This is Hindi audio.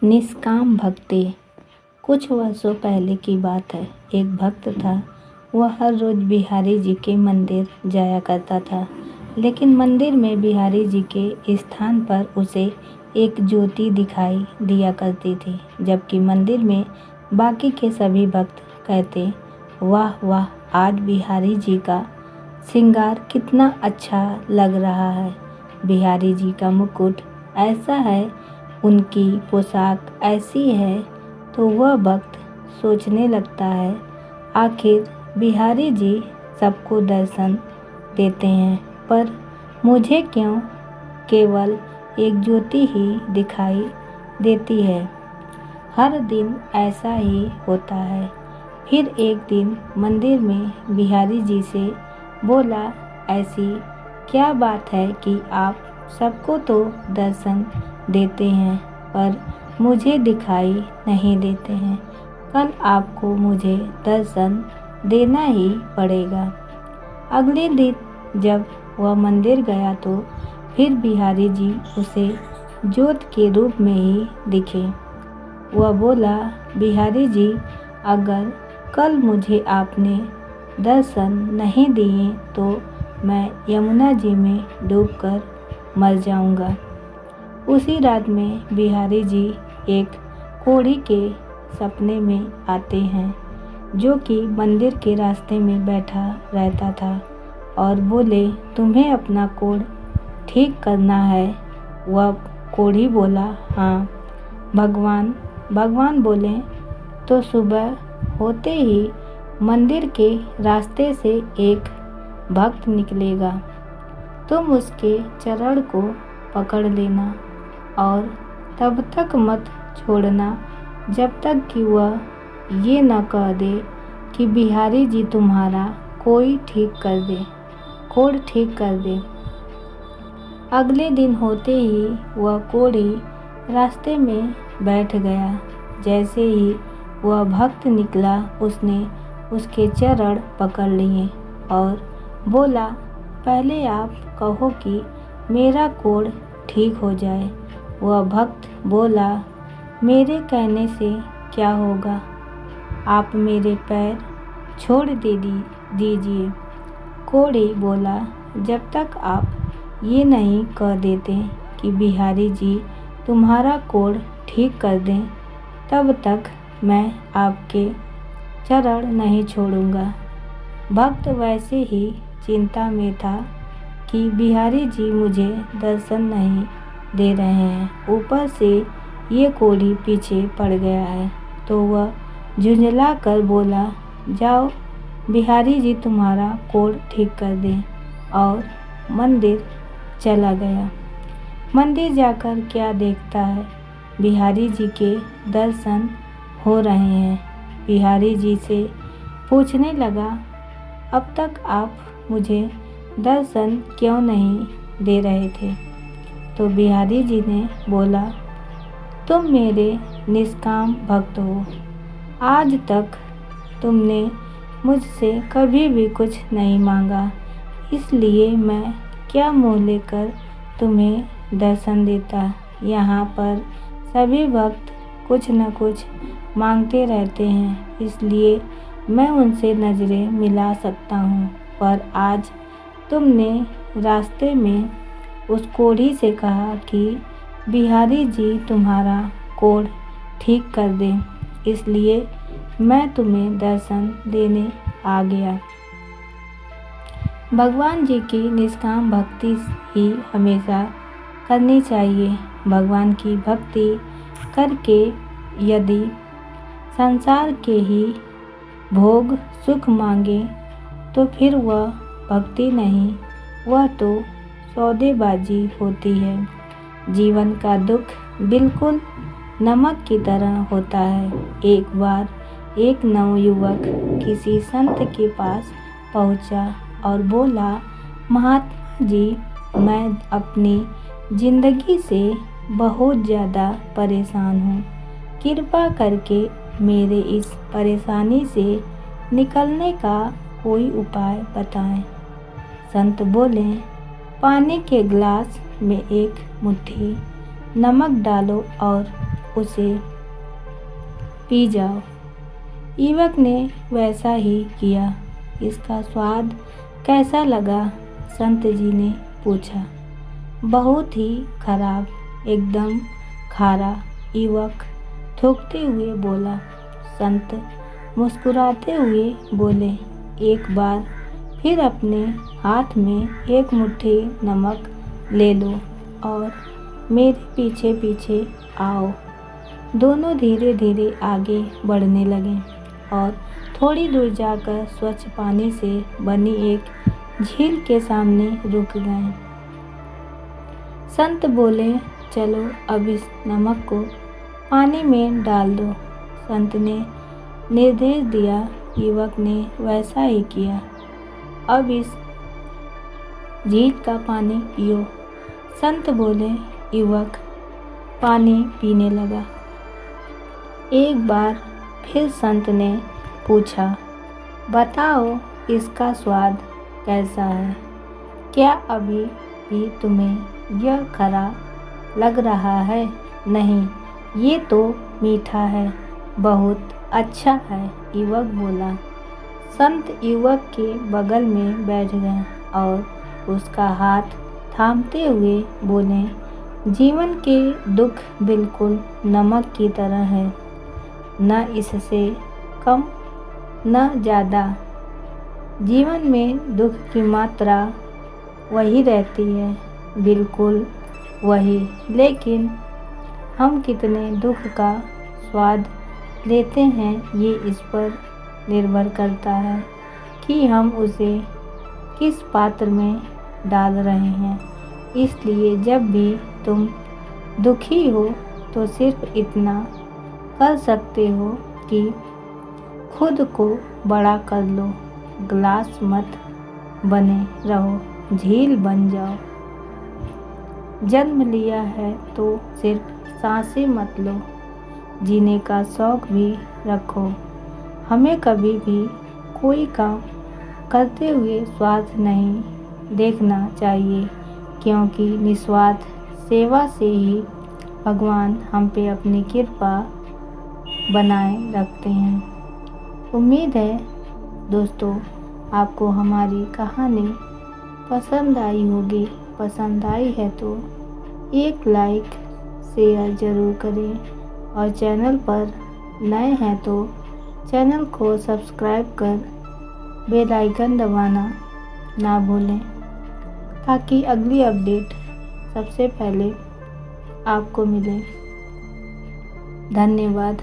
निष्काम भक्ति। कुछ वर्षों पहले की बात है। एक भक्त था। वह हर रोज़ बिहारी जी के मंदिर जाया करता था, लेकिन मंदिर में बिहारी जी के स्थान पर उसे एक ज्योति दिखाई दिया करती थी, जबकि मंदिर में बाकी के सभी भक्त कहते, वाह वाह, आज बिहारी जी का श्रृंगार कितना अच्छा लग रहा है। बिहारी जी का मुकुट ऐसा है, उनकी पोशाक ऐसी है। तो वह भक्त सोचने लगता है, आखिर बिहारी जी सबको दर्शन देते हैं, पर मुझे क्यों केवल एक ज्योति ही दिखाई देती है। हर दिन ऐसा ही होता है। फिर एक दिन मंदिर में बिहारी जी से बोला, ऐसी क्या बात है कि आप सबको तो दर्शन देते हैं, पर मुझे दिखाई नहीं देते हैं। कल आपको मुझे दर्शन देना ही पड़ेगा। अगले दिन जब वह मंदिर गया तो फिर बिहारी जी उसे ज्योत के रूप में ही दिखे। वह बोला, बिहारी जी, अगर कल मुझे आपने दर्शन नहीं दिए तो मैं यमुना जी में डूबकर मर जाऊंगा। उसी रात में बिहारी जी एक कोढ़ी के सपने में आते हैं, जो कि मंदिर के रास्ते में बैठा रहता था, और बोले, तुम्हें अपना कोढ़ ठीक करना है। वह कोढ़ी बोला, हाँ भगवान बोले, तो सुबह होते ही मंदिर के रास्ते से एक भक्त निकलेगा। तुम उसके चरण को पकड़ लेना और तब तक मत छोड़ना जब तक कि वह ये न कह दे कि बिहारी जी तुम्हारा कोढ़ ठीक कर दे। अगले दिन होते ही वह कोढ़ी रास्ते में बैठ गया। जैसे ही वह भक्त निकला, उसने उसके चरण पकड़ लिए और बोला, पहले आप कहो कि मेरा कोढ़ ठीक हो जाए। वह भक्त बोला, मेरे कहने से क्या होगा, आप मेरे पैर छोड़ दीजिए। कोढ़ी बोला, जब तक आप ये नहीं कह देते कि बिहारी जी तुम्हारा कोढ़ ठीक कर दें, तब तक मैं आपके चरण नहीं छोड़ूंगा। भक्त वैसे ही चिंता में था कि बिहारी जी मुझे दर्शन नहीं दे रहे हैं, ऊपर से ये कोढ़ी पीछे पड़ गया है। तो वह झुंझला कर बोला, जाओ बिहारी जी तुम्हारा कोढ़ ठीक कर दें, और मंदिर चला गया। मंदिर जाकर क्या देखता है, बिहारी जी के दर्शन हो रहे हैं। बिहारी जी से पूछने लगा, अब तक आप मुझे दर्शन क्यों नहीं दे रहे थे। तो बिहारी जी ने बोला, तुम मेरे निष्काम भक्त हो। आज तक तुमने मुझसे कभी भी कुछ नहीं मांगा, इसलिए मैं क्या मुँह लेकर तुम्हें दर्शन देता। यहाँ पर सभी भक्त कुछ न कुछ मांगते रहते हैं, इसलिए मैं उनसे नज़रें मिला सकता हूँ। पर आज तुमने रास्ते में उस कोढ़ी से कहा कि बिहारी जी तुम्हारा कोढ़ ठीक कर दें, इसलिए मैं तुम्हें दर्शन देने आ गया। भगवान जी की निष्काम भक्ति ही हमेशा करनी चाहिए। भगवान की भक्ति करके यदि संसार के ही भोग सुख मांगे तो फिर वह भक्ति नहीं, वह तो सौदेबाजी होती है। जीवन का दुख बिल्कुल नमक की तरह होता है। एक बार एक नवयुवक किसी संत के पास पहुंचा और बोला, महात्मा जी, मैं अपनी ज़िंदगी से बहुत ज़्यादा परेशान हूँ। कृपा करके मेरे इस परेशानी से निकलने का कोई उपाय बताएं। संत बोले, पानी के गिलास में एक मुट्ठी नमक डालो और उसे पी जाओ। युवक ने वैसा ही किया। इसका स्वाद कैसा लगा? संत जी ने पूछा। बहुत ही खराब, एकदम खारा, युवक थूकते हुए बोला। संत मुस्कुराते हुए बोले, एक बार फिर अपने हाथ में एक मुट्ठी नमक ले लो और मेरे पीछे पीछे आओ। दोनों धीरे धीरे आगे बढ़ने लगे और थोड़ी दूर जाकर स्वच्छ पानी से बनी एक झील के सामने रुक गए। संत बोले, चलो अब इस नमक को पानी में डाल दो। संत ने निर्देश दिया। युवक ने वैसा ही किया। अब इस झील का पानी पियो। संत बोले। युवक पानी पीने लगा। एक बार फिर संत ने पूछा, बताओ इसका स्वाद कैसा है? क्या अभी भी तुम्हें यह खरा लग रहा है? नहीं, ये तो मीठा है, बहुत अच्छा है, युवक बोला। संत युवक के बगल में बैठ गए और उसका हाथ थामते हुए बोले, जीवन के दुख बिल्कुल नमक की तरह है, न इससे कम न ज़्यादा। जीवन में दुख की मात्रा वही रहती है, बिल्कुल वही, लेकिन हम कितने दुख का स्वाद लेते हैं ये इस पर निर्भर करता है कि हम उसे किस पात्र में डाल रहे हैं। इसलिए जब भी तुम दुखी हो तो सिर्फ इतना कर सकते हो कि खुद को बड़ा कर लो, ग्लास मत बने रहो, झील बन जाओ। जन्म लिया है तो सिर्फ सांसें मत लो, जीने का शौक भी रखो। हमें कभी भी कोई काम करते हुए स्वार्थ नहीं देखना चाहिए, क्योंकि निस्वार्थ सेवा से ही भगवान हम पे अपनी कृपा बनाए रखते हैं। उम्मीद है दोस्तों आपको हमारी कहानी पसंद आई होगी। पसंद आई है तो एक लाइक शेयर ज़रूर करें और चैनल पर नए हैं तो चैनल को सब्सक्राइब कर बेल आइकन दबाना ना भूलें, ताकि अगली अपडेट सबसे पहले आपको मिले। धन्यवाद।